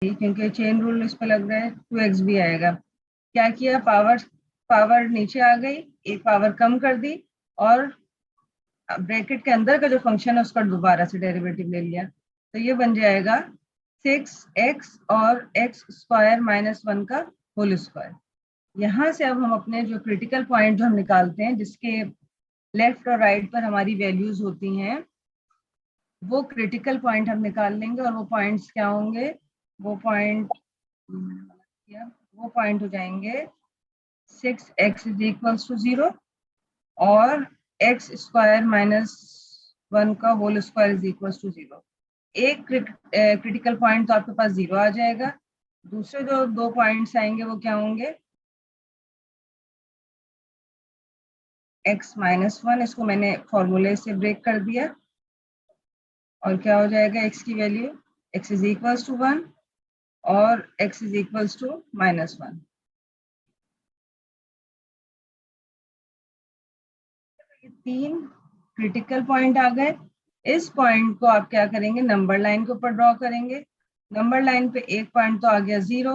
क्योंकि chain rule इस पे लग रहा है 2x भी आएगा। क्या किया, पावर नीचे आ गई, एक पावर कम कर दी और ब्रैकेट के अंदर का जो फंक्शन है उसका दोबारा से डेरिवेटिव ले लिया, तो ये बन जाएगा 6x और x स्क्वायर माइनस 1 का होल स्क्वायर। यहाँ से अब हम अपने जो क्रिटिकल पॉइंट जो हम निकालते हैं, जिसके लेफ्ट और राइट पर हमारी वैल्यूज होती हैं, वो क्रिटिकल पॉइंट हम निकाल लेंगे। और वो पॉइंट्स क्या होंगे, वो पॉइंट हो जाएंगे 6x इज इक्वल्स टू 0 और x स्क्वायर माइनस 1 का whole square is equals to 0। एक क्रिटिकल पॉइंट तो आपके पास 0 आ जाएगा, दूसरे जो 2 पॉइंट्स आएंगे वो क्या होंगे, x माइनस 1, इसको मैंने फॉर्मूले से ब्रेक कर दिया, और क्या हो जाएगा, x की value x is equals to 1 और x is equals to minus 1। ये 3 क्रिटिकल पॉइंट आ गए। इस पॉइंट को आप क्या करेंगे, नंबर लाइन के ऊपर ड्रॉ करेंगे। नंबर लाइन पे एक पॉइंट तो आ गया 0,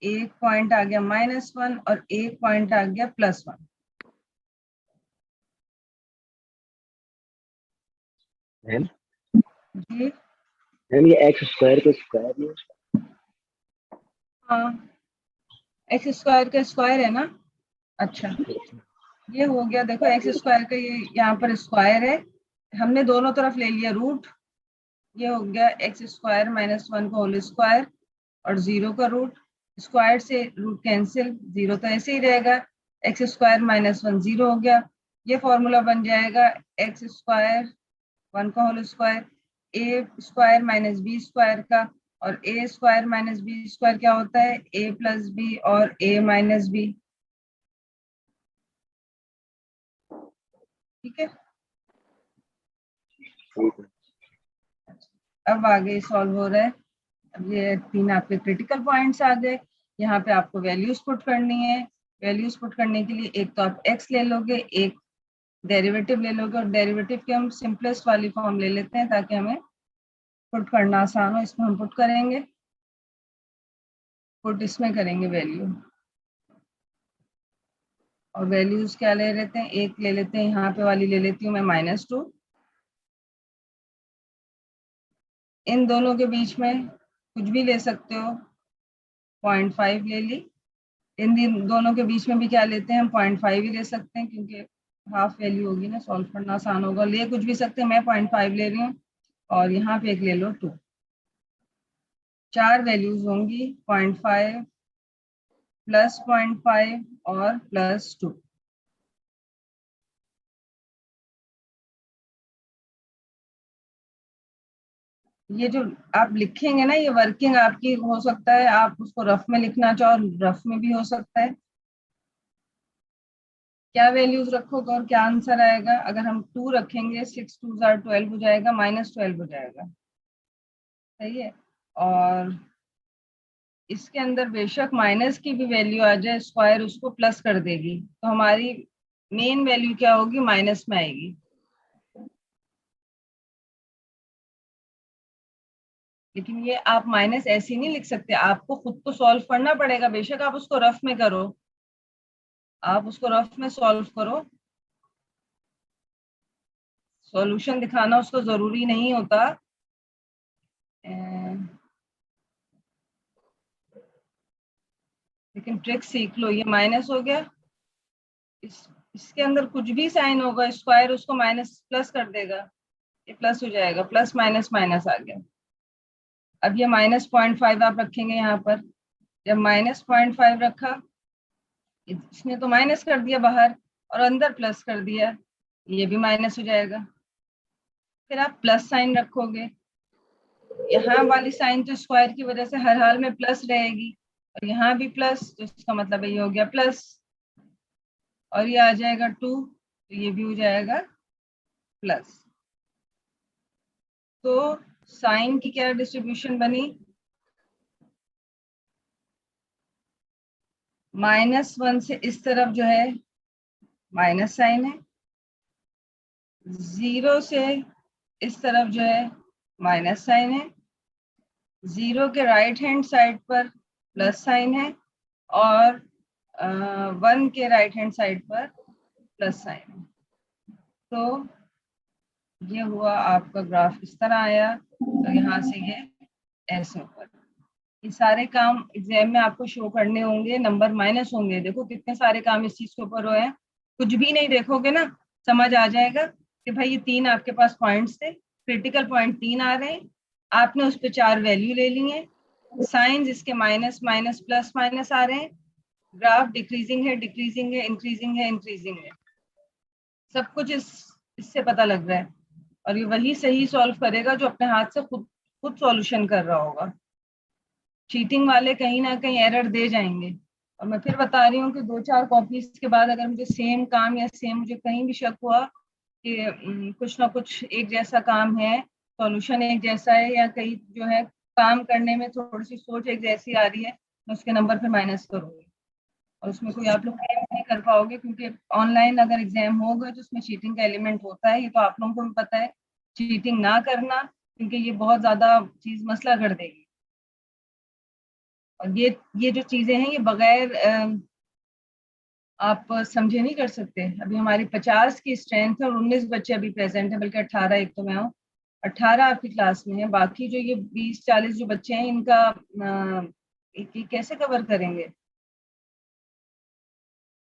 एक पॉइंट आ गया -1 और एक पॉइंट आ गया +1। मैम जी मैम, ये एक्स स्क्वायर का स्क्वायर नहीं? हाँ, एक्स स्क्वायर का स्क्वायर है ना। अच्छा, ये हो गया, देखो एक्स स्क्वायर का ये यहाँ पर स्क्वायर है, हमने दोनों तरफ ले लिया रूट। ये हो गया एक्स स्क्वायर माइनस 1 का होल स्क्वायर और 0 का रूट, स्क्वायर से रूट कैंसिल, 0 तो ऐसे ही रहेगा, एक्स स्क्वायर माइनस 1 0 हो गया। ये फॉर्मूला बन जाएगा एक्स स्क्वायर 1 का होल स्क्वायर ए स्क्वायर माइनस बी स्क्वायर का, और ए स्क्वायर माइनस बी स्क्वायर क्या होता है, ए प्लस बी और ए माइनस बी। ठीक है, अब आगे सॉल्व हो रहा है। अब ये 3 आपके क्रिटिकल पॉइंट्स आ गए, यहाँ पे आपको वैल्यूज पुट करनी है। वैल्यूज पुट करने के लिए एक तो आप x ले लोगे, एक डेरिवेटिव ले लोगे, और डेरिवेटिव की हम सिंपलेस्ट वाली फॉर्म ले लेते हैं ताकि हमें पुट करना आसान हो। इसमें हम पुट करेंगे, पुट इसमें करेंगे वैल्यू, और वैल्यूज क्या ले लेते हैं, एक ले लेते हैं, यहाँ पे वाली ले लेती हूँ मैं -2। इन दोनों के बीच में कुछ भी ले सकते हो, 0.5 ले ली। इन दोनों के बीच में भी क्या लेते हैं, हम 0.5 ही ले सकते हैं, क्योंकि हाफ वैल्यू होगी ना, सॉल्व करना आसान होगा। ले कुछ भी सकते हैं, मैं 0.5 ले रही हूँ, और यहाँ पे एक ले लो 2। 4 वैल्यूज होंगी, 0.5 +0.5 और +2। ये जो आप लिखेंगे ना, ये वर्किंग आपकी हो सकता है, आप उसको रफ में लिखना चाहो, रफ में भी हो सकता है। क्या वैल्यूज रखोगे और क्या आंसर आएगा, अगर हम 2 रखेंगे 6 2 12 हो जाएगा, -12 हो जाएगा, सही है। और इसके अंदर बेशक माइनस की भी वैल्यू आ जाए, स्क्वायर उसको प्लस कर देगी, तो हमारी मेन वैल्यू क्या होगी, माइनस में आएगी। लेकिन ये आप माइनस ऐसे नहीं लिख सकते, आपको खुद को सॉल्व करना पड़ेगा। बेशक आप उसको रफ में करो, आप उसको रफ में सॉल्व करो, सॉल्यूशन दिखाना उसको जरूरी नहीं होता। लेकिन ट्रिक सीख लो। ये माइनस हो गया, इसके अंदर कुछ भी साइन होगा, स्क्वायर उसको माइनस प्लस कर देगा, ये प्लस हो जाएगा, प्लस माइनस माइनस आ गया। अब ये -0.5 आप रखेंगे यहाँ पर, जब -0.5 रखा, इसने तो माइनस कर दिया बाहर और अंदर प्लस कर दिया, ये भी माइनस हो जाएगा। फिर आप प्लस साइन रखोगे, यहाँ वाली साइन तो स्क्वायर की वजह से हर हाल में प्लस रहेगी, और यहाँ भी प्लस, तो इसका मतलब ये हो गया प्लस, और ये आ जाएगा 2, तो ये भी हो जाएगा प्लस। तो साइन की क्या डिस्ट्रीब्यूशन बनी, -1 से इस तरफ जो है माइनस साइन है, 0 से इस तरफ जो है माइनस साइन है, 0 के राइट हैंड साइड पर प्लस साइन है और 1 के राइट हैंड साइड पर प्लस साइन है। तो ये हुआ आपका ग्राफ, इस तरह आया। तो यहाँ से ये ऐसे ऊपर, ये सारे काम एग्जाम में आपको शो करने होंगे, नंबर माइनस होंगे। देखो कितने सारे काम इस चीज के ऊपर हुए हैं। कुछ भी नहीं देखोगे ना, समझ आ जाएगा कि भाई ये 3 आपके पास पॉइंट्स थे, क्रिटिकल पॉइंट 3 आ रहे हैं, आपने उस पर 4 वैल्यू ले ली है, साइंस इसके माइनस माइनस प्लस माइनस आ रहे हैं, ग्राफ डिक्रीजिंग है, डिक्रीजिंग है, इंक्रीजिंग है, इंक्रीजिंग है, सब कुछ इससे पता लग रहा है। और ये वही सही सॉल्व करेगा जो अपने हाथ से खुद सॉल्यूशन कर रहा होगा। चीटिंग वाले कहीं ना कहीं एरर दे जाएंगे। और मैं फिर बता रही हूँ कि 2-4 कॉपीज के बाद अगर मुझे सेम काम या सेम मुझे कहीं भी शक हुआ कि कुछ ना कुछ एक जैसा काम है, सॉल्यूशन एक जैसा है, या कहीं जो है काम करने में थोड़ी सी सोच एक जैसी आ रही है, मैं उसके नंबर पे माइनस करूंगी। और उसमें कोई आप लोग क्लेम नहीं कर पाओगे, क्योंकि ऑनलाइन अगर एग्जाम होगा तो उसमें चीटिंग का एलिमेंट होता है, ये तो आप लोगों को भी पता है। चीटिंग ना करना, क्योंकि ये बहुत ज्यादा चीज मसला कर देगी। और ये जो चीजें हैं ये बगैर आप समझे नहीं कर सकते। अभी हमारी 50 की स्ट्रेंथ है और 19 बच्चे अभी प्रेजेंट है, बल्कि 18, एक तो मैं हूँ, 18 आपकी क्लास में है। बाकी जो ये 20-40 जो बच्चे हैं इनका ये कैसे कवर करेंगे,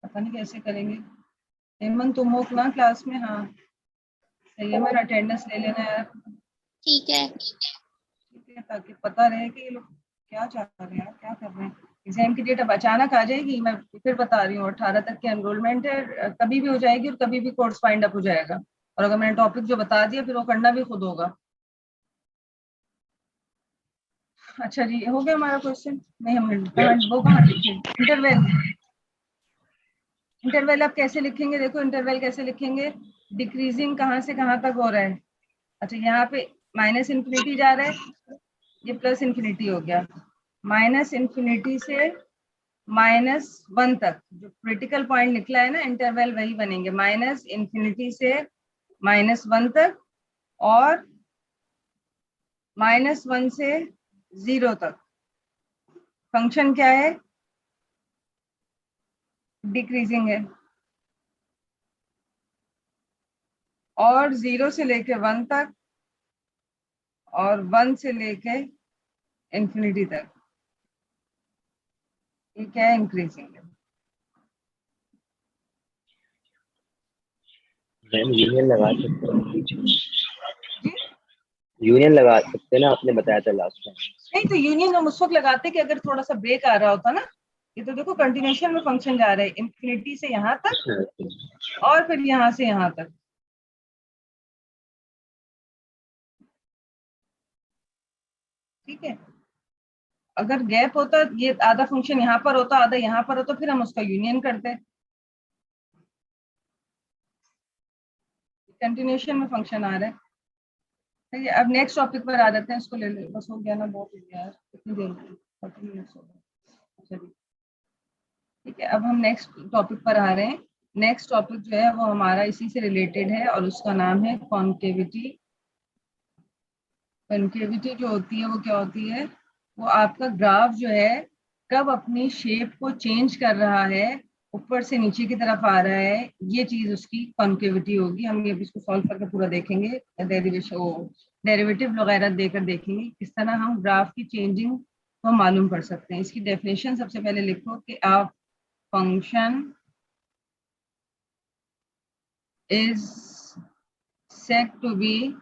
पता नहीं कैसे करेंगे। हेमंत तुम हो ना क्लास में? हाँ सही है, मेरा अटेंडेंस ले लेना यार। ठीक है। ठीक है, ताकि पता रहे कि ये लोग क्या चाह रहे हैं, क्या कर रहे हैं। एग्जाम की डेट अब अचानक आ जाएगी, मैं फिर बता रही हूँ। 18 तक की एनरोलमेंट है, कभी भी हो जाएगी और कभी भी कोर्स फाइंड अप हो जाएगा। और अगर मैंने टॉपिक जो बता दिया फिर वो करना भी खुद होगा। अच्छा जी, हो गया हमारा क्वेश्चन? नहीं, हमने वो कहाँ लिखे? इंटरवल। इंटरवल आप कैसे लिखेंगे? देखो इंटरवल कैसे लिखेंगे, डिक्रीजिंग कहाँ से कहाँ तक हो रहा है। अच्छा, यहाँ पे माइनस इन्फिनिटी जा रहा है, ये प्लस इन्फिनिटी हो गया। माइनस इन्फिनिटी से -1 तक जो क्रिटिकल पॉइंट निकला है ना, इंटरवल वही बनेंगे, माइनस इन्फिनिटी से -1 तक और -1 से 0 तक। फंक्शन क्या है? डिक्रीजिंग है। और 0 से लेके 1 तक और 1 से लेके इन्फिनिटी तक, ये क्या है? इंक्रीजिंग है। मैम यूनियन लगा सकते हैं, जी यूनियन लगा सकते हैं ना, आपने बताया था लास्ट टाइम। नहीं, तो यूनियन हम उस वक्त लगाते कि अगर थोड़ा सा ब्रेक आ रहा होता ना। ये तो देखो कंटिन्यूशन में फंक्शन जा रहा है, इन्फिनिटी से यहाँ तक और फिर यहाँ से यहाँ तक। ठीक है, अगर गैप होता, ये आधा फंक्शन यहाँ पर होता आधा यहाँ पर होता, फिर हम उसका यूनियन करते। कंटिन्यूशन में फंक्शन आ रहा है। ठीक है, अब नेक्स्ट टॉपिक पर आ जाते हैं, इसको ले ले, बस हो गया ना, बहुत हो गया यार, कितनी देर में 40 मिनट्स हो गए। चलिए ठीक है, अब हम नेक्स्ट टॉपिक पर आ रहे हैं। नेक्स्ट टॉपिक जो है वो हमारा इसी से रिलेटेड है और उसका नाम है कॉन्केविटी। कॉन्केविटी जो होती है वो क्या होती है? वो आपका ग्राफ जो है कब अपनी शेप को चेंज कर रहा है, ऊपर से नीचे की तरफ आ रहा है, ये चीज उसकी कॉन्केविटी होगी। हम ये भी इसको सॉल्व करके पूरा देखेंगे, डेरिवेटिव वगैरह देकर देखेंगे किस तरह हम ग्राफ की चेंजिंग को मालूम कर सकते हैं। इसकी डेफिनेशन सबसे पहले लिखो कि आप function is said to be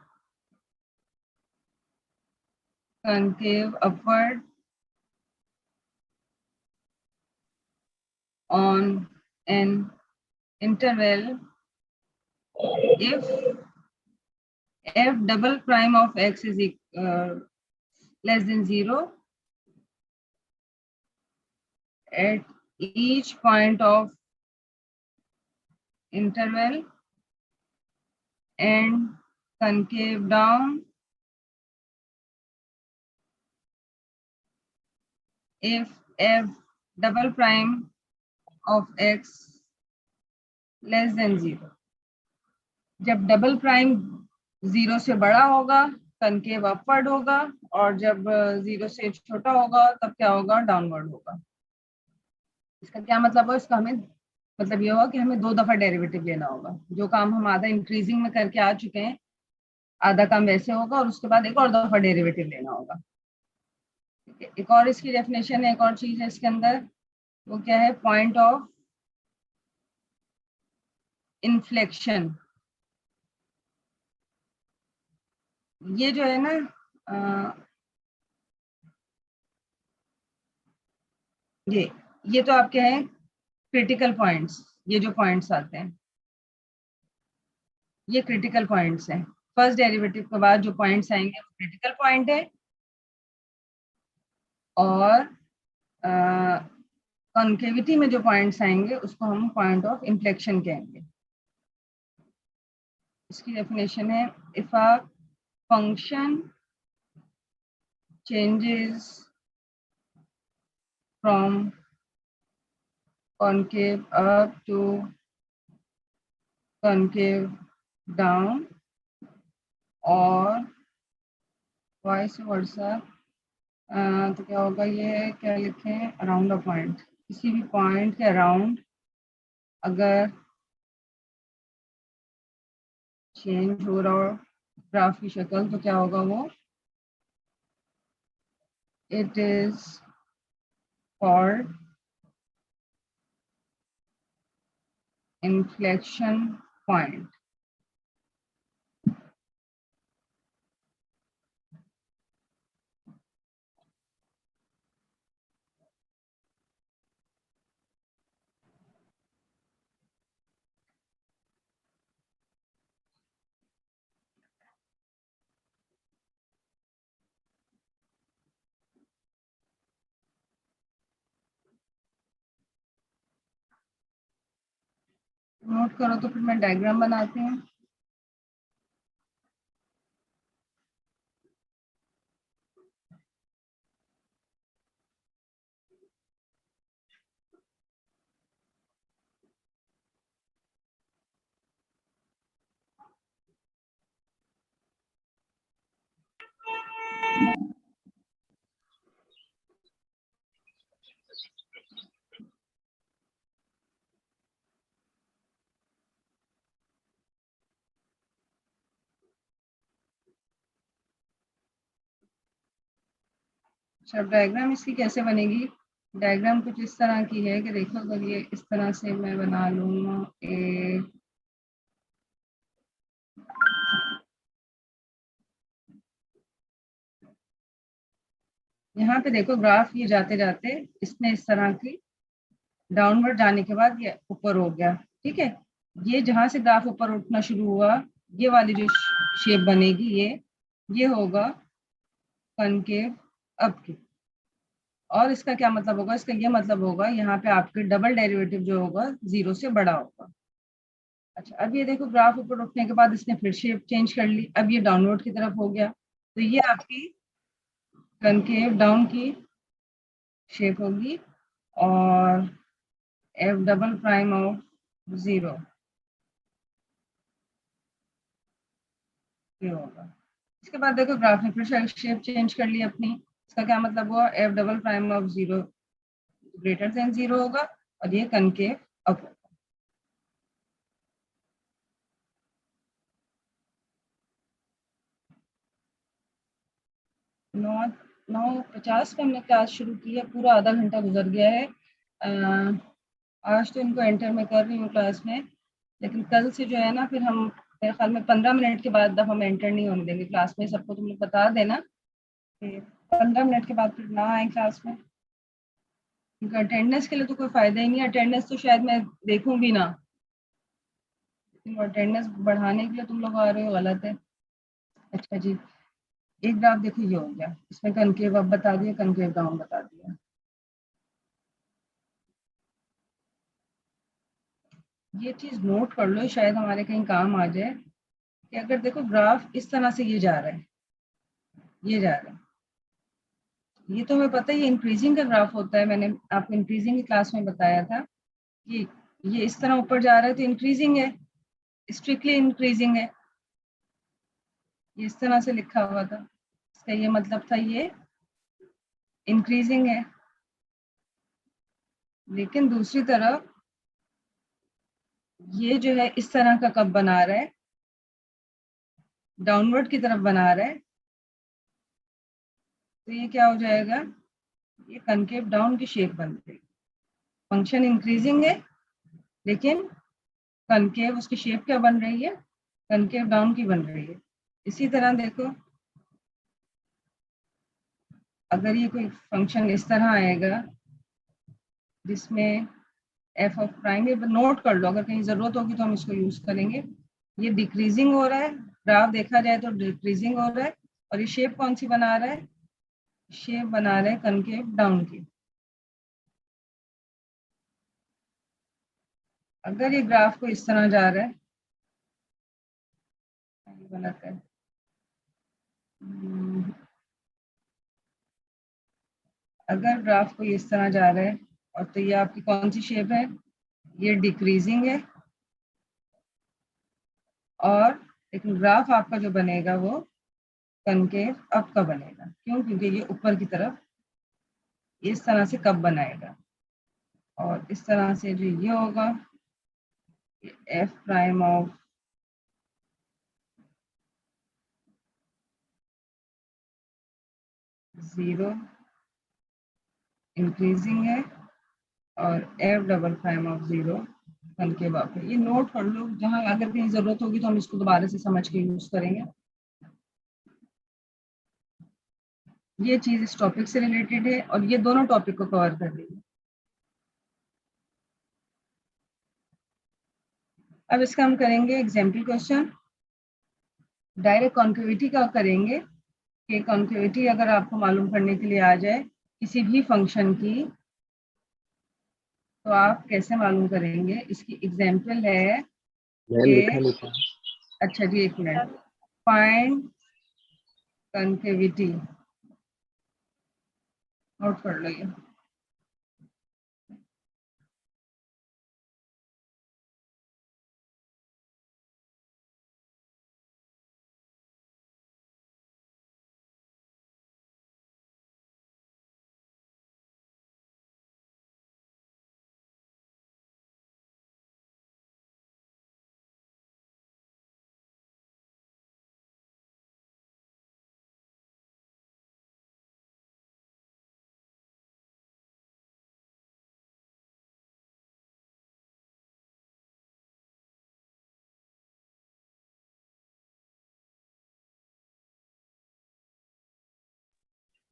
concave upward on an interval if f double prime of x is less than 0 at each point of interval and concave down if f double prime of x less than 0। जब double prime 0 से बड़ा होगा concave upward होगा, और जब 0 से छोटा होगा तब क्या होगा, डाउनवर्ड होगा। इसका क्या मतलब है, इसका हमें मतलब ये होगा कि हमें 2 दफा डेरिवेटिव लेना होगा। जो काम हम आधा इंक्रीजिंग में करके आ चुके हैं, आधा काम वैसे होगा, और उसके बाद एक और दफा डेरिवेटिव लेना होगा। ठीक है, एक और इसकी डेफिनेशन है, एक और चीज है इसके अंदर, वो क्या है, पॉइंट ऑफ इन्फ्लेक्शन। ये जो है ना, ये तो आपके हैं क्रिटिकल पॉइंट्स। ये जो पॉइंट्स आते हैं ये क्रिटिकल पॉइंट्स हैं। फर्स्ट डेरिवेटिव के बाद जो पॉइंट्स आएंगे वो क्रिटिकल पॉइंट है, और कॉन्केविटी में जो पॉइंट्स आएंगे उसको हम पॉइंट ऑफ इन्फ्लेक्शन कहेंगे। इसकी डेफिनेशन है, if a function changes from concave up to concave down और vice versa, तो क्या होगा, ये क्या लिखें, अराउंड अ पॉइंट, किसी भी पॉइंट के अराउंड अगर चेंज हो रहा हो ग्राफ की शक्ल, तो क्या होगा वो, it is called inflection point. Note करो तो फिर मैं डायग्राम बनाती हूँ। अच्छा, डायग्राम इसकी कैसे बनेगी, डायग्राम कुछ इस तरह की है कि देखो, अगर ये इस तरह से मैं बना लूँ, यहाँ पे देखो ग्राफ ये जाते जाते इसमें इस तरह की डाउनवर्ड जाने के बाद ये ऊपर हो गया। ठीक है, ये जहां से ग्राफ ऊपर उठना शुरू हुआ, ये वाली जो शेप बनेगी, ये होगा कनकेव अप की। और इसका क्या मतलब होगा, इसका ये मतलब होगा यहाँ पे आपके डबल डेरिवेटिव जो होगा 0 से बड़ा होगा। अच्छा, अब ये देखो ग्राफ ऊपर उठने के बाद इसने फिर शेप चेंज कर ली, अब ये डाउनवर्ड की तरफ हो गया, तो ये आपकी कनकेव डाउन की शेप होगी, और एफ डबल प्राइम ऑफ 0 ये होगा। इसके बाद देखो ग्राफ ने फिर शेप चेंज कर ली अपनी, इसका क्या मतलब हुआ, F double prime of 0 greater than 0 होगा, और ये कनकेव अप होगा। 9:50 पे हमने क्लास शुरू की है, पूरा आधा घंटा गुजर गया है। आज तो इनको एंटर में कर रही हूँ क्लास में, लेकिन कल से जो है ना, फिर हम मेरे ख्याल में 15 मिनट के बाद हम एंटर नहीं होने देंगे क्लास में। सबको तुम लोग बता देना कि 15 मिनट के बाद फिर ना आए क्लास में, क्योंकि अटेंडेंस के लिए तो कोई फायदा ही नहीं है। अटेंडेंस तो शायद मैं देखूं भी ना, अटेंडेंस बढ़ाने के लिए तुम लोग आ रहे हो, गलत है। अच्छा जी, एक ग्राफ देखो ये हो गया, इसमें कनकेव अप बता दिया, कनकेव डाउन बता दिया। ये चीज नोट कर लो, शायद हमारे कहीं काम आ जाए, कि अगर देखो ग्राफ इस तरह से ये जा रहा है, ये जा रहा है, ये तो हमें पता है ये इंक्रीजिंग का ग्राफ होता है। मैंने आपको इंक्रीजिंग की क्लास में बताया था कि ये इस तरह ऊपर जा रहा है तो इंक्रीजिंग है, स्ट्रिक्टली इंक्रीजिंग है। ये इस तरह से लिखा हुआ था, इसका ये मतलब था ये इंक्रीजिंग है। लेकिन दूसरी तरफ ये जो है इस तरह का कब बना रहा है, डाउनवर्ड की तरफ बना रहा है, तो ये क्या हो जाएगा, ये कनकेव डाउन की शेप बन गई। फंक्शन इंक्रीजिंग है लेकिन कनकेव उसकी शेप क्या बन रही है, कनकेव डाउन की बन रही है। इसी तरह देखो, अगर ये कोई फंक्शन इस तरह आएगा जिसमें एफ ऑफ प्राइम, ये नोट कर लो, अगर कहीं जरूरत होगी तो हम इसको यूज करेंगे। ये डिक्रीजिंग हो रहा है, ग्राफ देखा जाए तो डिक्रीजिंग हो रहा है, और ये शेप कौन सी बना रहा है, शेप बना रहे हैं कनकेव डाउन की। अगर ये ग्राफ को इस तरह जा रहा है, गलत है, अगर ग्राफ को इस तरह जा रहा है, और तो ये आपकी कौन सी शेप है, ये डिक्रीजिंग है, और लेकिन ग्राफ आपका जो बनेगा वो कनकेव अप का बनेगा। क्यों, क्योंकि ये ऊपर की तरफ इस तरह से कब बनाएगा, और इस तरह से जो ये होगा, F prime of zero increasing है, और F double prime of zero concave up है। ये नोट कर लो, जहां अगर कहीं जरूरत होगी तो हम इसको दोबारा से समझ के यूज करेंगे। ये चीज इस टॉपिक से रिलेटेड है और ये दोनों टॉपिक को कवर कर रही है। अब इसका हम करेंगे एग्जाम्पल क्वेश्चन। डायरेक्ट कॉन्केविटी का करेंगे कि कॉन्केविटी अगर आपको मालूम करने के लिए आ जाए किसी भी फंक्शन की, तो आप कैसे मालूम करेंगे। इसकी एग्जाम्पल है मैम लिखा कि, नहीं था। अच्छा जी एक मिनट, फाइंड कॉन्केविटी, नोट कर लो ये।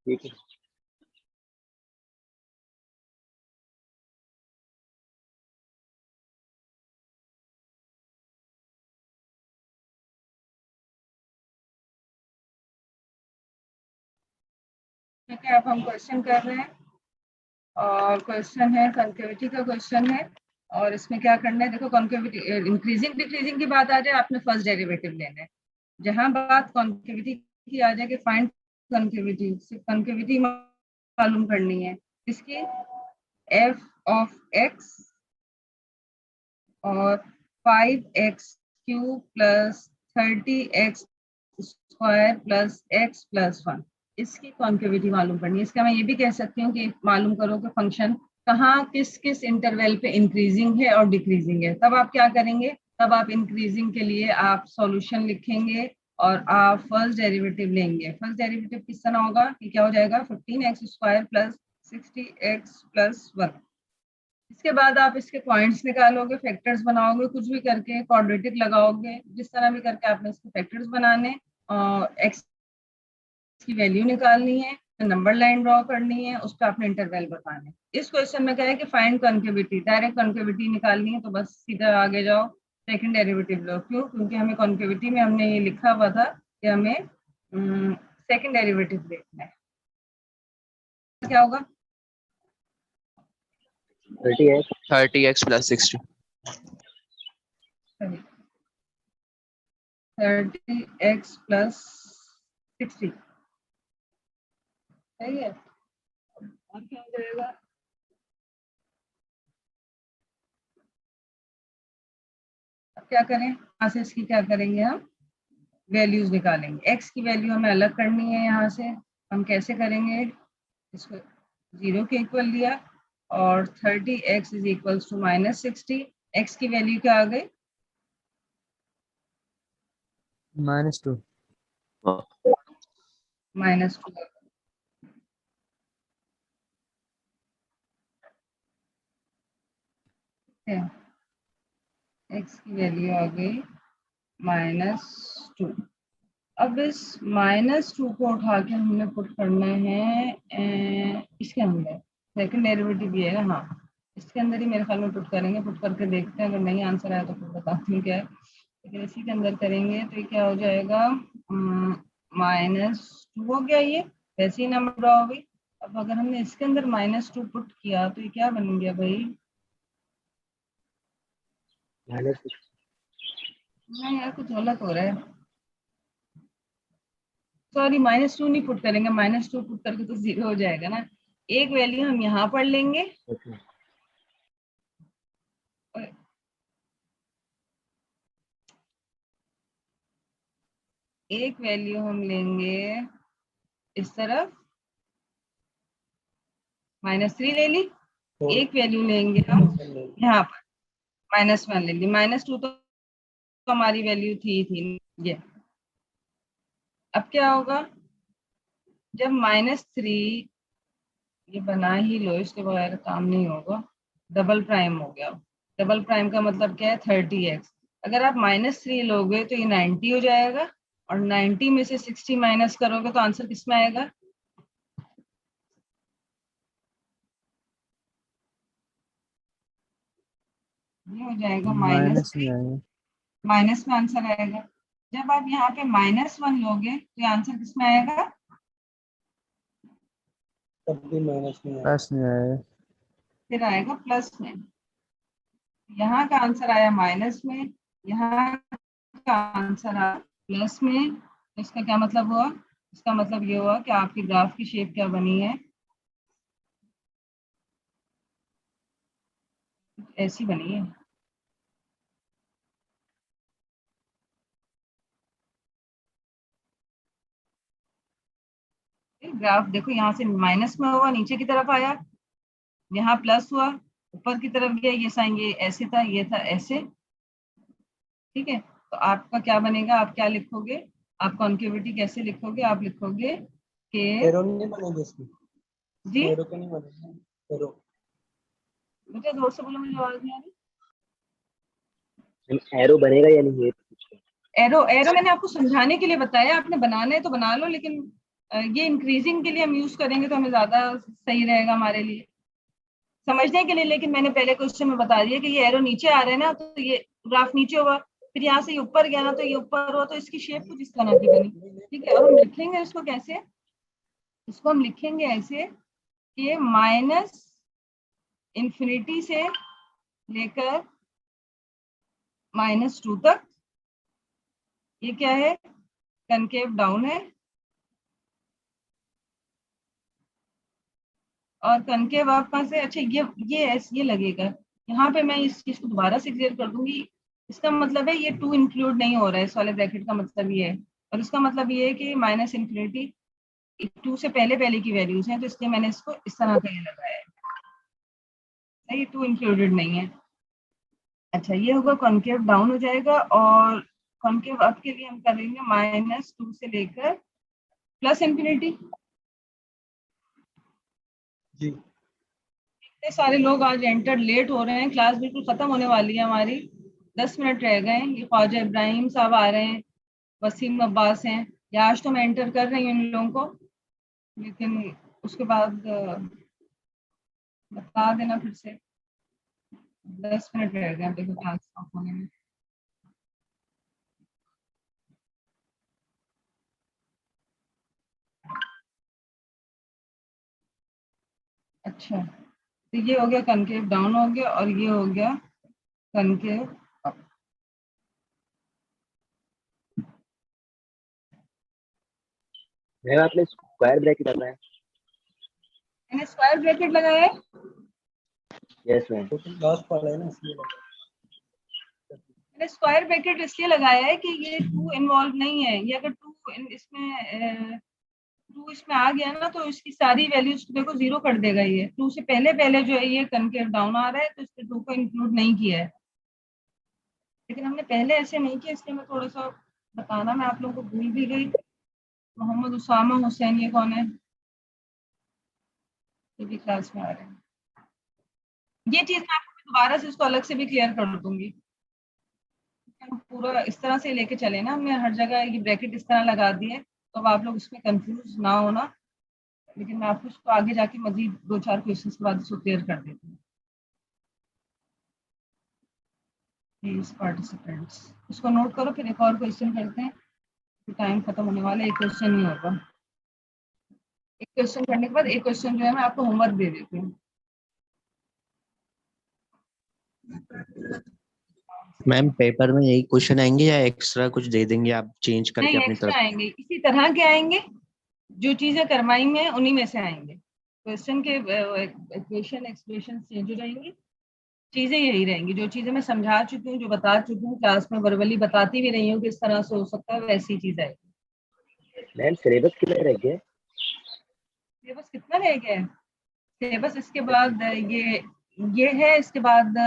ठीक है। ठीक है, अब हम क्वेश्चन कर रहे हैं, और क्वेश्चन है कॉन्केविटी का क्वेश्चन है। और इसमें क्या करना है, देखो कॉन्केविटी इंक्रीजिंग डिक्रीजिंग की बात आ जाए, आपने फर्स्ट डेरिवेटिव लेना है। जहां बात कॉन्केविटी की आ जाए कि फाइंड कॉन्केविटी, सिर्फ कॉन्केविटी मालूम करनी है इसकी, एफ ऑफ एक्स और 5x cube plus 30x square plus x plus 1, इसकी कॉन्केविटी मालूम करनी है। इसका मैं ये भी कह सकती हूँ कि मालूम करो कि फंक्शन कहाँ किस किस इंटरवल पे इंक्रीजिंग है और डिक्रीजिंग है। तब आप क्या करेंगे, तब आप इंक्रीजिंग के लिए आप सॉल्यूशन लिखेंगे और आप फर्स्ट डेरिवेटिव लेंगे। फर्स्ट डेरिवेटिव किस तरह होगा कि क्या हो जाएगा, 15x square plus 60x plus 1। इसके बाद आप इसके पॉइंट्स निकालोगे, फैक्टर्स बनाओगे, कुछ भी करके क्वाड्रेटिक लगाओगे, जिस तरह भी करके आपने इसके फैक्टर्स बनाने, और एक्स की वैल्यू निकालनी है, नंबर लाइन ड्रॉ करनी है, उस पर आपने इंटरवल बताने। इस क्वेश्चन में क्या है कि फाइंड कॉन्केविटी, डायरेक्ट कॉन्केविटी निकालनी है, तो बस सीधा आगे जाओ, सेकंड डेरिवेटिव लो। क्यों, क्योंकि हमें कॉन्केविटी में हमने ये लिखा हुआ था कि हमें सेकंड डेरिवेटिव देखना है। क्या होगा, 30x plus 60 30x प्लस 60, सही है। और क्या हो जाएगा, अब क्या करें, यहाँ से इसकी क्या करेंगे हम, वैल्यूज निकालेंगे। x की वैल्यू हमें अलग करनी है यहाँ से। हम कैसे करेंगे, इसको 0 के इक्वल लिया और 30x is equals to -60। x की वैल्यू क्या आ गई, -2। -2। x की वैल्यू आ गई -2। अब इस -2 को उठा के हमने पुट करना है इसके अंदर, सेकंड डेरिवेटिव ये है ना, हाँ इसके अंदर ही मेरे ख्याल में पुट करेंगे। पुट करके देखते हैं, अगर नहीं आंसर आया तो फिर बताती हूँ क्या है, लेकिन इसी के अंदर करेंगे तो ये क्या हो जाएगा, -2 हो गया, ये वैसे ही नंबर ड्रॉ हो गई। अब अगर हमने इसके अंदर -2 पुट किया तो ये क्या बन गया भाई, नहीं यार कुछ गलत हो रहा है, सॉरी -2 नहीं पुट करेंगे, -2 पुट करके तो 0 हो जाएगा ना। एक वैल्यू हम यहाँ पर लेंगे और एक वैल्यू हम लेंगे इस तरफ, -3 ले ली। एक वैल्यू लेंगे हम यहाँ पर, -1 ले ली। -2 तो हमारी वैल्यू थी ये। अब क्या होगा, जब -3, ये बना ही लो, इसके बगैर काम नहीं होगा, डबल प्राइम हो गया। डबल प्राइम का मतलब क्या है, 30x। अगर आप -3 लोगे तो ये 90 हो जाएगा, और 90 में से 60 माइनस करोगे तो आंसर किस में आएगा, ये हो जाएगा माइनस में -3, आएगा। माइनस में आंसर आएगा। जब आप यहाँ पे -1 लोगे तो ये आंसर किस में आएगा, तब भी माइनस में आएगा। प्लस में आएगा। फिर आएगा प्लस में। यहाँ का आंसर आया माइनस में, यहाँ का आंसर आया प्लस में। तो इसका क्या मतलब हुआ, इसका मतलब ये हुआ कि आपकी ग्राफ की शेप क्या बनी है, ऐसी बनी है। ग्राफ देखो, यहाँ से माइनस में हुआ, नीचे की तरफ आया, यहाँ प्लस हुआ, ऊपर की तरफ गया, ये साइन ये ऐसे था, ये था ऐसे, ठीक है। तो आपका क्या बनेगा, आप क्या लिखोगे, आप कॉन्केविटी कैसे लिखोगे, आप लिखोगे कि एरो नहीं बनेगा इसमें, जी, एरो के नहीं बनेगा एरो। मुझे जोर से बोलो, मुझे आवाज नहीं आ रही। एरो बनेगा या नहीं, ये पूछ रहे हैं। एरो, एरो मैंने आपको समझाने के लिए बताया, आपने बनाना है तो बना लो, लेकिन ये इंक्रीजिंग के लिए हम यूज करेंगे तो हमें ज्यादा सही रहेगा हमारे लिए समझने के लिए। लेकिन मैंने पहले क्वेश्चन में बता दिया कि ये एरो नीचे आ रहे हैं ना, तो ये ग्राफ नीचे हुआ, फिर यहाँ से ये ऊपर गया ना तो ये ऊपर हुआ, तो इसकी शेप कुछ इस तरह की बनी, ठीक है। अब हम लिखेंगे इसको कैसे, इसको हम लिखेंगे ऐसे कि -∞ से लेकर -2 तक, ये क्या है, कनकेव डाउन है, और कनकेव आपका से, अच्छा ये लगेगा यहाँ पे, मैं इस चीज को दोबारा से क्लियर कर दूंगी। इसका मतलब है ये 2 इंक्लूड नहीं हो रहा है, इस वाले ब्रैकेट का मतलब ये है, और इसका मतलब ये है कि -∞ 2 से पहले पहले की वैल्यूज हैं, तो इसलिए मैंने इसको इस तरह का ये लगाया है, ये 2 इंक्लूडेड नहीं है। अच्छा, ये होगा कॉन्केव डाउन हो जाएगा, और कॉन्केव अप के लिए हम करेंगे -2 से लेकर +∞। जी इतने सारे लोग आज एंटर लेट हो रहे हैं, क्लास बिल्कुल खत्म होने वाली है हमारी, 10 मिनट रह गए हैं। ये ख्वाजा इब्राहिम साहब आ रहे हैं, वसीम अब्बास हैं, या आज तो मैं एंटर कर रही हूँ इन लोगों को, लेकिन उसके बाद बता देना फिर से। 10 मिनट रह गए हैं, देखो क्लास ऑफ होने में। अच्छा, तो ये हो गया कनकेव डाउन हो गया, और ये हो गया कनकेव अप। मैम आपने स्क्वायर ब्रैकेट लगाया है? मैंने स्क्वायर ब्रैकेट लगाया है, यस मैम। लास्ट वाला है ना इसलिए लगा। मैंने स्क्वायर ब्रैकेट इसलिए लगाया है कि ये 2 इन्वॉल्व नहीं है। ये अगर 2 इसमें 2 इसमें आ गया ना तो इसकी सारी वैल्यूज देखो 0 कर देगा। ये 2 से पहले पहले जो है ये कनकेव डाउन आ रहा है, तो इसने 2 को इंक्लूड नहीं किया है। लेकिन हमने पहले ऐसे नहीं किया, इसलिए मैं थोड़ा सा बताना मैं आप लोगों को भूल भी गई। मोहम्मद उसामा हुसैन ये कौन है? ये भी क्लास में आ रहे हैं। ये चीज मैं आपको दोबारा से इसको अलग से भी क्लियर कर दूंगी। हम पूरा इस तरह से लेके चले ना, हमने हर जगह ये ब्रैकेट इस तरह लगा दिए तो अब आप लोग इसमें कंफ्यूज ना होना। लेकिन मैं आपको इसको आगे जाके मजीद 2-4 क्वेश्चंस के बाद इसको क्लियर कर देती हूँ। प्लीज पार्टिसिपेंट्स इसको नोट करो, फिर एक और क्वेश्चन करते हैं। टाइम खत्म होने वाला है, एक क्वेश्चन नहीं होगा। एक क्वेश्चन करने के बाद एक क्वेश्चन जो है मैं आपको होमवर्क दे देती हूँ। मैम पेपर में यही क्वेश्चन आएंगे या एक्स्ट्रा कुछ दे देंगे आप चेंज करके नहीं, अपनी एक्स्ट्रा तरफ? आएंगे, इसी तरह के आएंगे। जो चीजें करवाई में उन्हीं में से आएंगे। क्वेश्चन के इक्वेशन एक्सप्रेशन चेंज हो जाएंगी, चीजें यही रहेंगी। जो चीजें मैं समझा चुकी हूँ, जो बता चुकी हूँ क्लास में, वर्बली बताती भी रही हूँ कि इस तरह से हो सकता है, वैसी चीज आएगी। मैम सिलेबस कितना रह गया? सिलेबस कितना रह गया है? सिलेबस इसके बाद ये है, इसके बाद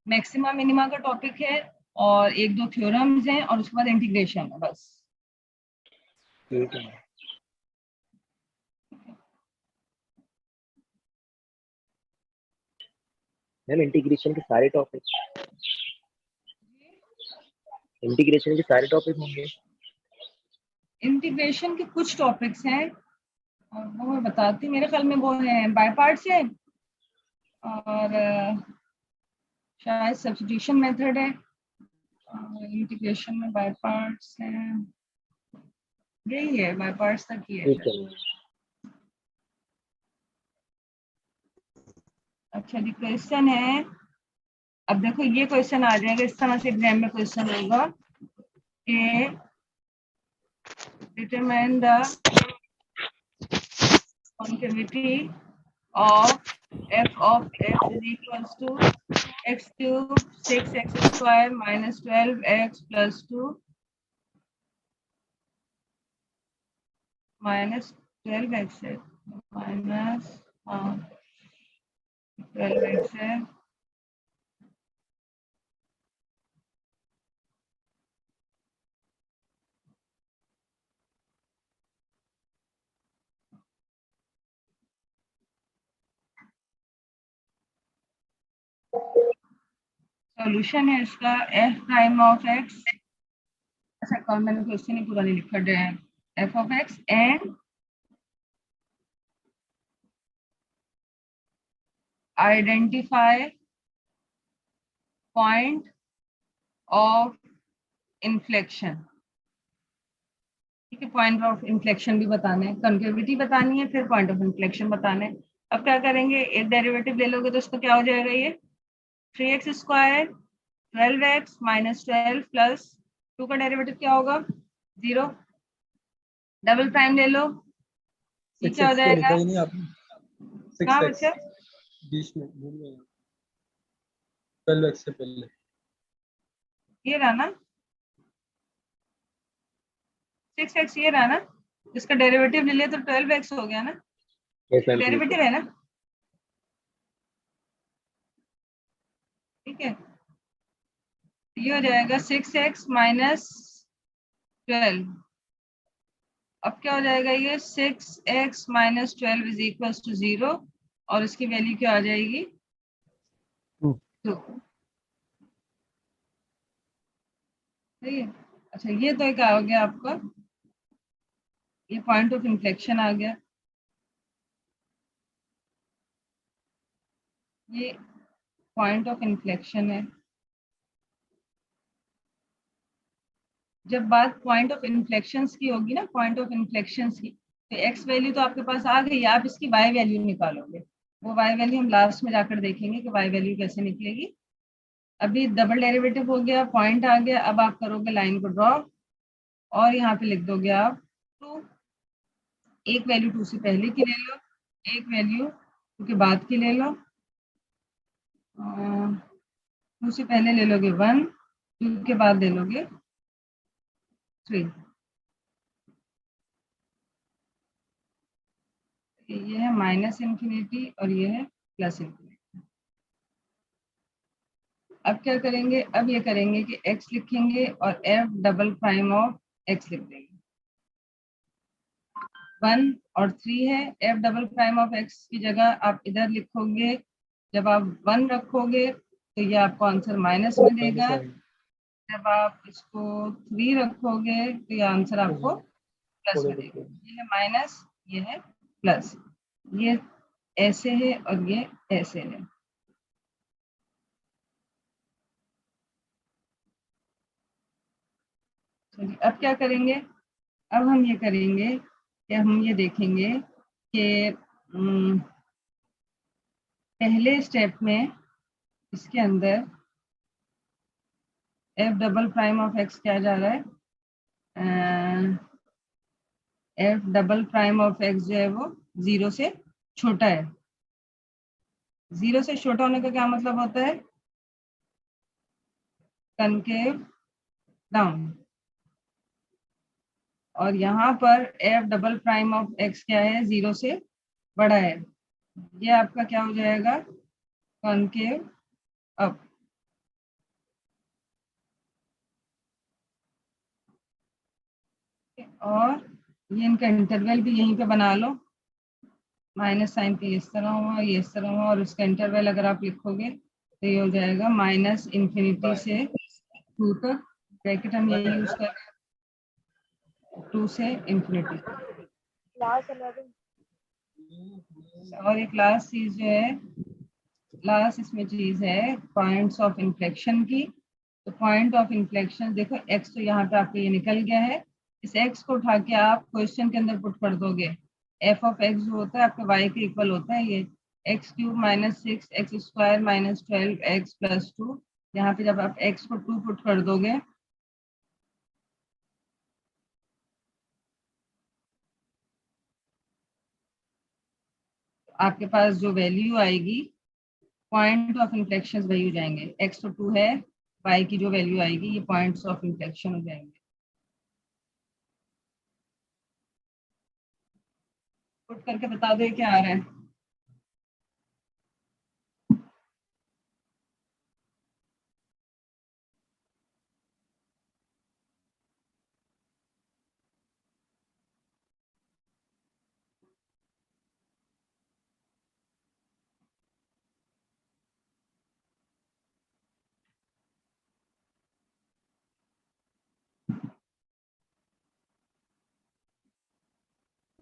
मैक्सिमा मिनिमा का टॉपिक है और 1-2 थ्योरम्स हैं और उसके बाद इंटीग्रेशन है बस। ठीक है मैम। इंटीग्रेशन के सारे टॉपिक होंगे? इंटीग्रेशन के कुछ टॉपिक्स हैं और वो मैं बताती हूँ। मेरे ख्याल में वो है बाय पार्ट्स है और शायद सब्स्टिट्यूशन मेथड है। इंटीग्रेशन में बाय पार्ट्स है, यही है, बाय पार्ट्स तक ही है। ठीक है। अच्छा जी, क्वेश्चन है। अब देखो ये क्वेश्चन आ जाएगा इस तरह से, एग्जाम में क्वेश्चन होगा कि determine the concavity of f of x is equals to x cube 6x square minus 12x plus 2 minus 12x है minus 12x है। सॉल्यूशन है इसका f प्राइम ऑफ x। अच्छा कौन, मैंने क्वेश्चन ही पूरा नहीं लिखा है। f of x and identify point of inflection। ठीक है, पॉइंट ऑफ इन्फ्लेक्शन भी बताना है, कॉन्केविटी बतानी है, फिर पॉइंट ऑफ इन्फ्लेक्शन बताना है। अब क्या करेंगे, एक डेरिवेटिव ले लोगे तो उसका क्या हो जाएगा, ये 3x square 12x minus 12 plus 2 का डेरिवेटिव क्या होगा 0। डबल प्राइम ले लो, ये क्या हो 6x तो जाएगा। लिखा ही नहीं आपने। हाँ 6x बच्चा, बीच में भूल गए। 12x से पहले ये रहा ना 6x, ये रहा ना, इसका डेरिवेटिव ले लिया तो 12x हो गया ना, यस मैम। डेरिवेटिव है ना। ठीक है, ये हो जाएगा 6x माइनस 12। अब क्या हो जाएगा, ये 6x minus 12 is equal to 0 और इसकी वैल्यू क्या आ जाएगी 2। सही है। अच्छा ये तो क्या हो गया आपका, ये पॉइंट ऑफ इन्फ्लेक्शन आ गया। ये पॉइंट ऑफ इन्फ्लेक्शन है। जब बात पॉइंट ऑफ इन्फ्लेक्शंस की होगी ना, पॉइंट ऑफ इन्फ्लेक्शंस की, तो एक्स वैल्यू तो आपके पास आ गई, आप इसकी वाई वैल्यू निकालोगे। वो वाई वैल्यू हम लास्ट में जाकर देखेंगे कि वाई वैल्यू कैसे निकलेगी। अभी डबल डेरिवेटिव हो गया, पॉइंट आ गया, अब आप करोगे लाइन को ड्रॉ और यहाँ पे लिख दोगे आप 2। एक वैल्यू 2 से पहले की ले लो, एक वैल्यू 2 के बाद की ले लो। 2 से पहले ले लोगे 1 2 के बाद ले लोगे 3। ये है माइनस इन्फिनिटी और ये है प्लस इन्फिनिटी। अब क्या करेंगे, अब ये करेंगे कि x लिखेंगे और f double prime of x लिख देंगे। 1 और 3 है, f double prime of x की जगह आप इधर लिखोगे, जब आप 1 रखोगे तो ये आपको आंसर माइनस में देगा, जब आप इसको 3 रखोगे तो ये आंसर आपको प्लस में देगा। ये है माइनस, ये है प्लस, ये ऐसे है और ये ऐसे है। चलिए अब क्या करेंगे, अब हम ये करेंगे कि हम ये देखेंगे कि पहले स्टेप में इसके अंदर f double prime of x क्या जा रहा है, f double prime of x जो है वो 0 से छोटा है। 0 से छोटा होने का क्या मतलब होता है, कनकेव डाउन। और यहाँ पर f double prime of x क्या है, 0 से बड़ा है। ये आपका क्या हो जाएगा, कॉनकेव अप। और ये इनका इंटरवल भी यहीं पे बना लो, माइनस साइन पे इस तरह हुआ, ये इस तरह हुआ, और उसका इंटरवल अगर आप लिखोगे तो ये हो जाएगा माइनस इन्फिनिटी से 2 तक। ब्रैकेट हम ये यूज कर रहे हैं, 2 से इन्फिनिटी। और एक लास्ट चीज जो है, लास्ट इसमें चीज है पॉइंट्स ऑफ इन्फ्लेक्शन की। तो पॉइंट ऑफ इन्फ्लेक्शन देखो, x तो यहाँ पे आपको ये निकल गया है, इस x को उठा के आप क्वेश्चन के अंदर पुट कर दोगे। f ऑफ x जो होता है आपके y के इक्वल होता है ये x cube minus 6 x square minus 12 x plus 2। यहाँ पे जब आप x को 2 पुट कर दोगे आपके पास जो वैल्यू आएगी, पॉइंट ऑफ इन्फ्लेक्शन वही हो जाएंगे। x तो 2 है, y की जो वैल्यू आएगी ये पॉइंट्स ऑफ इन्फ्लेक्शन हो जाएंगे। पुट करके बता दो ये क्या आ रहा है।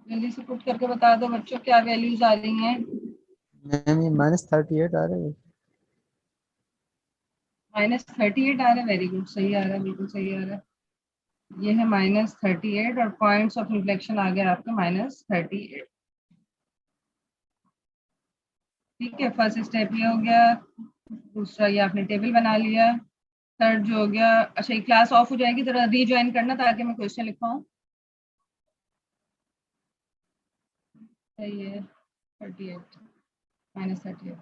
जल्दी से पुट करके बता दो बच्चों क्या वैल्यूज आ रही हैं। मैम ये -38 आ रहा है। -38 आ रहा है, वेरी गुड, सही आ रहा है, बिल्कुल सही आ रहा है। ये है -38 और पॉइंट्स ऑफ इन्फ्लेक्शन आ गया आपका -38। ठीक है, फर्स्ट स्टेप ये हो गया, दूसरा ये आपने टेबल बना लिया, थर्ड जो हो गया। अच्छा ये क्लास ऑफ हो जाएगी, जरा रीज्वाइन करना ताकि मैं क्वेश्चन लिख पाऊँ। सही है, 38 -38।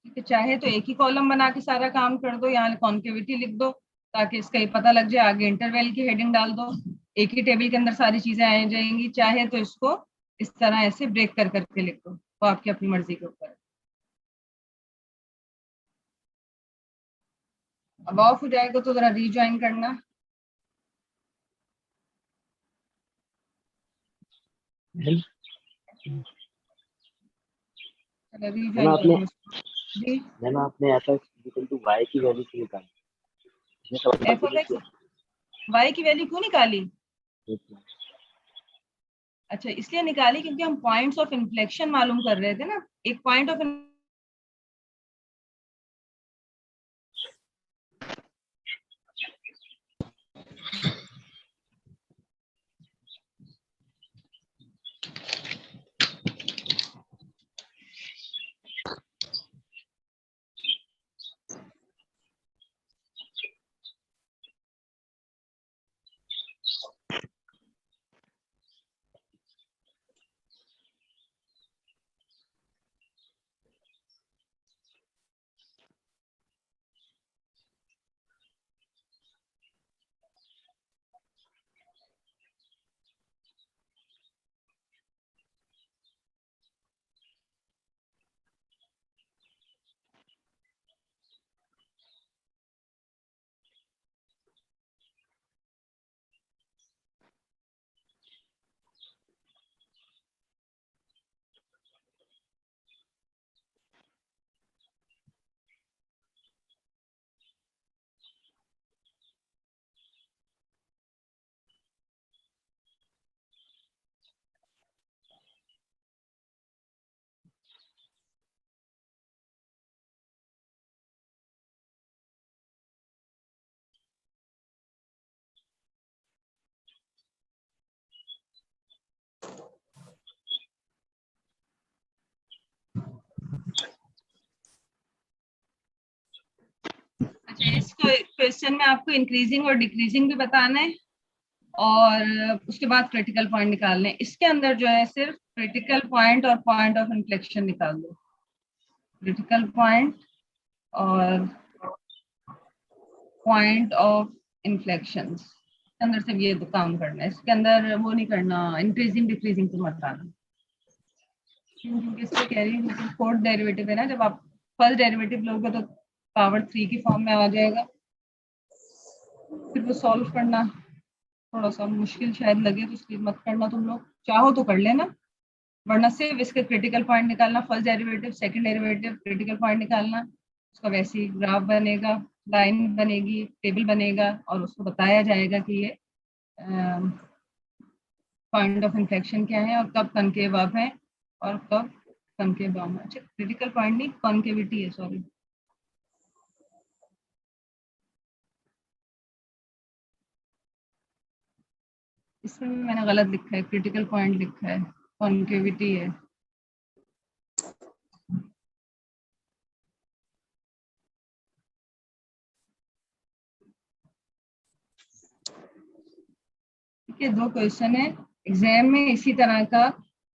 ठीक है, चाहे तो एक ही कॉलम बना के सारा काम कर दो, यहाँ कॉन्केविटी लिख दो ताकि इसका ही पता लग जाए, आगे इंटरवल की हेडिंग डाल दो, एक ही टेबल के अंदर सारी चीजें आ जाएंगी। चाहे तो इसको इस तरह ऐसे ब्रेक कर करके लिख दो, वो आपकी अपनी मर्जी के ऊपर है। अब ऑफ हो जाएगा तो जरा रीज्वाइन करना। चलो मैम रीज्वाइन आपने करो जी। मैम आपने f इक्वल टू y की वैल्यू क्यों निकाली? इसमें सवाल एफ तो ऑफ नहीं एक्स, वाई की वैल्यू क्यों निकाली? किया। अच्छा इसलिए निकाली क्योंकि हम पॉइंट्स ऑफ इन्फ्लेक्शन मालूम कर रहे थे ना। एक पॉइंट ऑफ क्वेश्चन में आपको इंक्रीजिंग और डिक्रीजिंग भी बताना है और उसके बाद क्रिटिकल पॉइंट निकालने हैं। इसके अंदर जो है सिर्फ क्रिटिकल पॉइंट और पॉइंट ऑफ इन्फ्लेक्शन निकाल दो, क्रिटिकल पॉइंट और पॉइंट ऑफ इन्फ्लेक्शन के अंदर से ये तो काम करना है। इसके अंदर वो नहीं करना, इंक्रीजिंग डिक्रीजिंग तो मत आना, क्योंकि इससे कह रही हूँ फोर्थ डेरिवेटिव है ना, जब आप फर्स्ट डेरिवेटिव लोगे तो पावर 3 की फॉर्म में आ जाएगा, फिर वो सॉल्व करना थोड़ा सा मुश्किल शायद लगे, तो इसलिए मत करना। तुम लोग चाहो तो कर लेना, वरना सिर्फ इसके क्रिटिकल पॉइंट निकालना, first derivative second derivative critical point निकालना, उसका वैसे ही ग्राफ बनेगा, लाइन बनेगी, टेबल बनेगा और उसको बताया जाएगा कि ये पॉइंट ऑफ इन्फेक्शन क्या है और कब कनकेव अप है और कब कनकेव डाउन है। अच्छा, क्रिटिकल पॉइंट नहीं, कॉन्केविटी है, सॉरी। इसमें मैंने गलत लिखा है, क्रिटिकल पॉइंट लिखा है, कॉन्केविटी है। ठीक है, 2 क्वेश्चन है एग्जाम में इसी तरह का।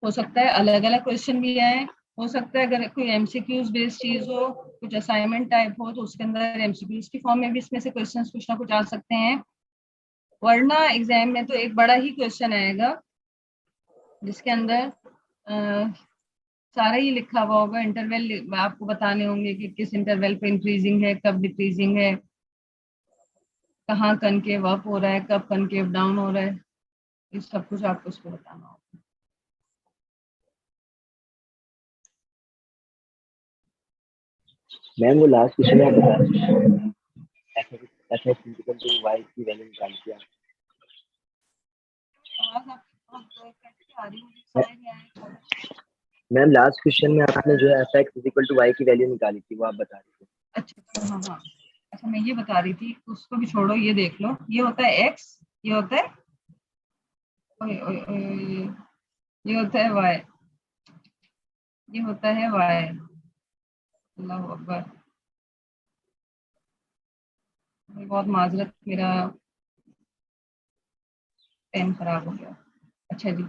हो सकता है अलग अलग क्वेश्चन भी आए, हो सकता है अगर कोई एमसीक्यूज बेस्ड चीज हो, कुछ असाइनमेंट टाइप हो, तो उसके अंदर एमसीक्यूज की फॉर्म में भी इसमें से क्वेश्चंस कुछ ना कुछ आ सकते हैं। वरना एग्जाम में तो एक बड़ा ही क्वेश्चन आएगा जिसके अंदर सारा ही लिखा हुआ होगा, इंटरवल आपको बताने होंगे कि किस इंटरवल पे इंक्रीजिंग है, कब डिक्रीजिंग है, कहाँ कनकेव अप हो रहा है, कब कनकेव डाउन हो रहा है, ये सब कुछ आपको उसको बताना होगा। मैम वो लास्ट क्वेश्चन आप बता F X equal to Y की वैल्यू निकाल दिया। आवाज आपकी बहुत कैसे आ रही है, मुझे समझ नहीं आया। मैम लास्ट क्वेश्चन में आपने जो है F X equal to Y की वैल्यू निकाली थी, वो आप बता रहे थे। अच्छा, हाँ हाँ, अच्छा मैं ये बता रही थी, उसको भी छोड़ो, ये देख लो, ये होता है एक्स, ये होता है ओए, ओए, ओए, ये होता है वाई, ये होता है वाई। अल्लाह अकबर, बहुत माजरत, मेरा पेन खराब हो गया। अच्छा जी,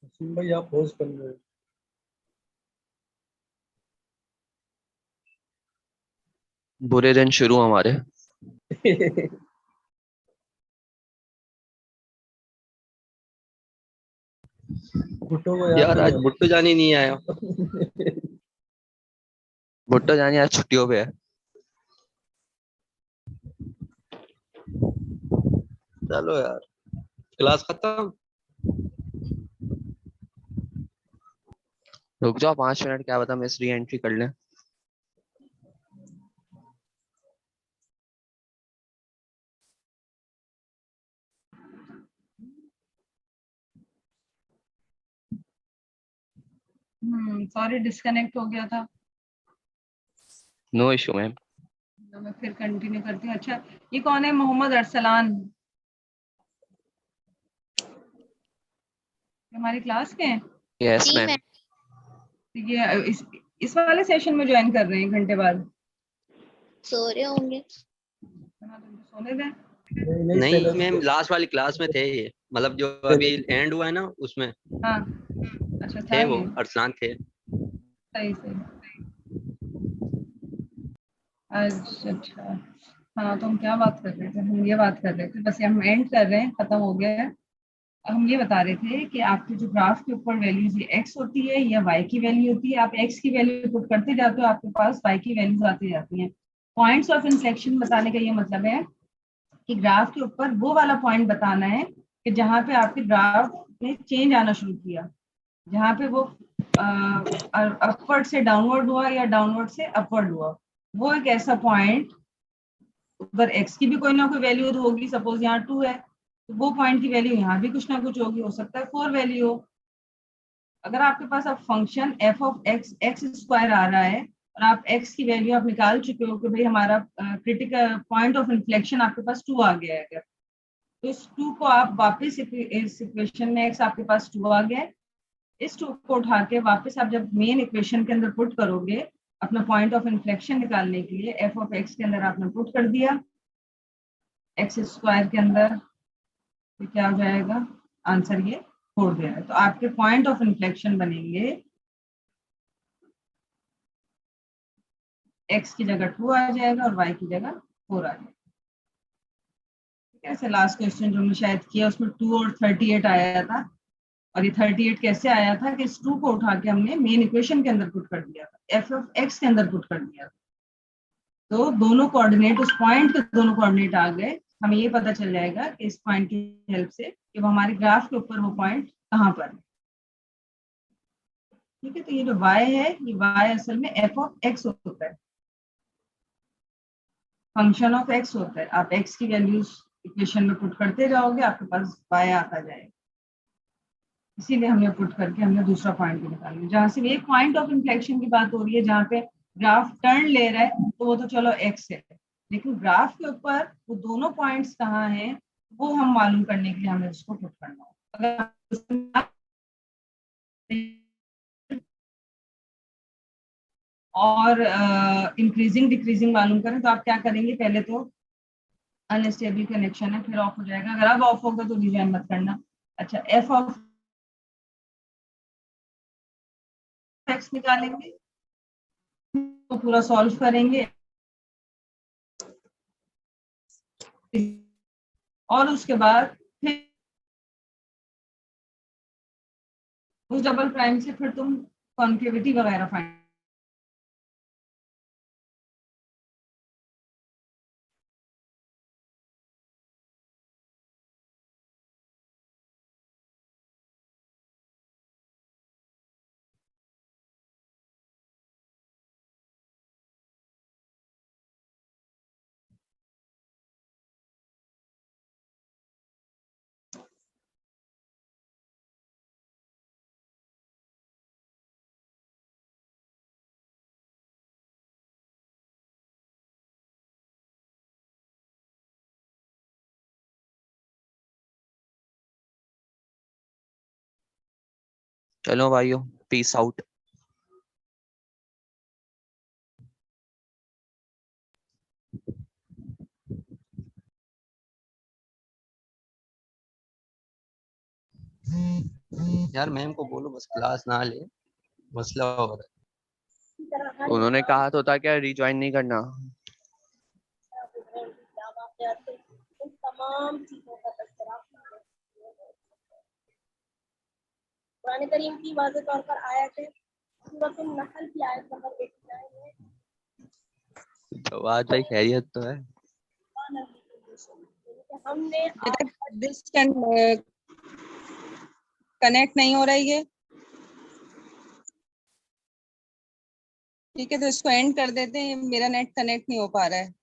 वसीम भाई आप होस्ट बन रहे बुरे दिन शुरू हमारे। हो। भुट्टो को यार आज नहीं भुट्टो जानी नहीं आया। आता। भुट्टो जानी आज छुट्टियों पे है। चलो यार, क्लास खत्म। रुक जाओ 5 मिनट, क्या बता मिस री एंट्री कर ले। सॉरी डिस्कनेक्ट हो गया था, नो इशू मैम। तो मैं फिर कंटिन्यू करती हूँ। अच्छा, ये कौन है? मोहम्मद अरसलान, हमारी क्लास के हैं? Yes ma'am. तो ये इस वाले सेशन में ज्वाइन कर रहे हैं घंटे बाद? सो रहे होंगे। सोने दें। नहीं मैम, लास्ट वाली क्लास में थे ये, मतलब जो अभी एंड हुआ है ना उसमें हाँ, अच्छा था थे वो, ये, अरसलान थे। सही सही। अच्छा अच्छा, हाँ, तो हम क्या बात कर रहे थे? हम ये बात कर रहे थे, बस हम एंड कर रहे हैं, खत्म हो गया है। हम ये बता रहे थे कि आपके जो ग्राफ के ऊपर वैल्यूज ये एक्स होती है या वाई की वैल्यू होती है, आप एक्स की वैल्यू पुट करते जाते हो, आपके पास वाई की वैल्यूज आती जाती हैं। पॉइंट्स ऑफ इन्फ्लेक्शन बताने का ये मतलब है कि ग्राफ के ऊपर वो वाला पॉइंट बताना है कि जहाँ पे आपके ग्राफ ने चेंज आना शुरू किया, जहाँ पे वो अपवर्ड से डाउनवर्ड हुआ या डाउनवर्ड से अपवर्ड हुआ, वो एक ऐसा पॉइंट, अगर एक्स की भी कोई ना कोई वैल्यू होगी, सपोज यहाँ 2 है, तो वो पॉइंट की वैल्यू यहाँ भी कुछ ना कुछ होगी, हो सकता है 4 वैल्यू हो। अगर आपके पास अब function F of X X square आ रहा है और आप एक्स की वैल्यू आप निकाल चुके हो कि भाई हमारा क्रिटिकल पॉइंट ऑफ इन्फ्लेक्शन आपके पास 2 आ गया है, अगर तो इस 2 को आप वापस इस इक्वेशन में, एक्स आपके पास 2 आ गया है, इस 2 को उठा के वापस आप जब मेन इक्वेशन के अंदर पुट करोगे अपना पॉइंट ऑफ इन्फ्लेक्शन निकालने के लिए, एफ ऑफ एक्स के अंदर आपने पुट कर दिया एक्स स्क्वायर के अंदर, तो क्या हो जाएगा? आंसर ये 4 दे रहा है। तो आपके पॉइंट ऑफ इन्फ्लेक्शन बनेंगे x की जगह 2 आ जाएगा और y की जगह 4 आ जाएगा। कैसे लास्ट क्वेश्चन जो हमने शायद किया उसमें 2 और 38 आया था, और ये 38 कैसे आया था कि इस 2 को उठा के हमने मेन इक्वेशन के अंदर पुट कर दिया था, एफ ऑफ एक्स के अंदर पुट कर दिया था, तो दोनों कोऑर्डिनेट, उस पॉइंट के दोनों कोऑर्डिनेट आ गए। हमें ये पता चल जाएगा कि इस पॉइंट की हेल्प से कि वो हमारे ग्राफ के ऊपर वो पॉइंट कहाँ पर है। ठीक है, तो ये जो y है, ये y असल में f ऑफ x होता है, फंक्शन ऑफ x होता है। आप x की वैल्यूज इक्वेशन में पुट करते जाओगे, आपके पास y आता जाएगा, इसीलिए हमने पुट करके हमने दूसरा पॉइंट भी निकाल लिया। जहाँ से एक पॉइंट ऑफ इन्फ्लेक्शन की बात हो रही है, जहाँ पे ग्राफ टर्न ले रहा है, तो वो तो चलो x है, लेकिन ग्राफ के ऊपर वो दोनों पॉइंट्स कहाँ हैं वो हम मालूम करने के लिए हमें उसको पुट करना होगा। अगर और इंक्रीजिंग डिक्रीजिंग मालूम करें तो आप क्या करेंगे? पहले तो अनस्टेबल कनेक्शन है, फिर ऑफ हो जाएगा, अगर अब ऑफ होगा तो डिजाइन मत करना। अच्छा, एफ ऑफ एक्स निकालेंगे तो पूरा सॉल्व करेंगे, और उसके बाद फिर उस डबल प्राइम से फिर तुम कॉन्केविटी वगैरह फाइंड। चलो भाइयों, पीस आउट। यार मैम को बोलो बस क्लास ना ले, मसला हो रहा है। उन्होंने कहा तो था क्या रिज्वाइन नहीं करना। तमाम चीजों का तस्करा कुरान करीम की वाज़ेह तौर पर आयत है, सूरह नहल की आयत नंबर 89 है। तो आज भाई खैरियत तो है। हमने कनेक्ट नहीं हो रहा है ये, ठीक है, तो इसको एंड कर देते हैं, मेरा नेट कनेक्ट नहीं हो पा रहा है।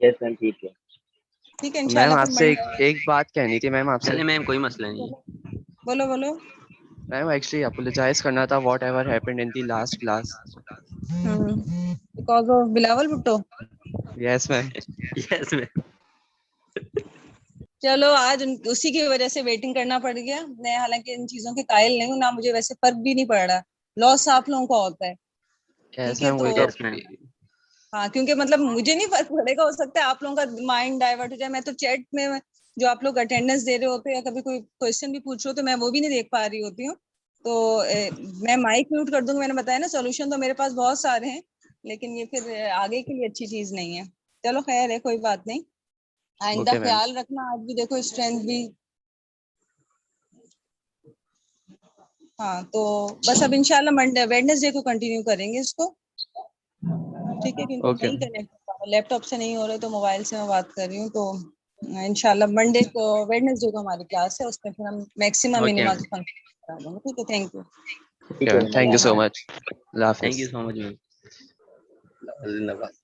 यस मैम, ठीक है। ठीक है, मैम इंशाल्लाह फिर आपसे मंडे। एक बात कहनी थी मैम आपसे। चले मैम, कोई मसला नहीं है। बोलो बोलो। मैम एक्चुअली अपोलोजाइज करना था what ever happened in the last class. Because of Bilawal Bhutto. Yes ma'am. Yes ma'am. चलो आज उसी की वजह से वेटिंग करना पड़ गया। मैं हालांकि इन चीजों के कायल नहीं हूँ ना, मुझे वैसे फर्क भी नहीं पड़ रहा, लॉस आप लोगों का होता है। यस ठीक है, मैम, तो वही तो। Yes ma'am. हाँ, क्योंकि मतलब मुझे नहीं फर्क पड़ेगा, हो सकता है आप लोगों का माइंड डाइवर्ट हो जाए। मैं तो चैट में जो आप लोग अटेंडेंस दे रहे होते हैं या कभी कोई क्वेश्चन भी पूछ रहे हो तो मैं वो भी नहीं देख पा रही होती हूँ, तो मैं माइक म्यूट कर दूंगी। मैंने बताया ना, सोल्यूशन तो मेरे पास बहुत सारे हैं, लेकिन ये फिर आगे के लिए अच्छी चीज नहीं है। चलो खैर है, कोई बात नहीं। आइंदा Okay, ma'am. ख्याल रखना, आज भी देखो स्ट्रेंथ भी। हाँ तो बस अब इंशाल्लाह मंडे वेडनेसडे को कंटिन्यू करेंगे इसको, ठीक है? क्योंकि Okay. नहीं कनेक्ट, लैपटॉप से नहीं हो रहे तो मोबाइल से मैं बात कर रही हूँ। तो इंशाल्लाह मंडे को वेडनेसडे को हमारी क्लास है, उसमें फिर हम मैक्सिमम Okay, मिनिमम ma'am. करा देंगे, ठीक है? Thank you. Okay, ma'am. Thank you so much. Allah Thank you Hafiz. so much, ma'am. जिंदाबाद।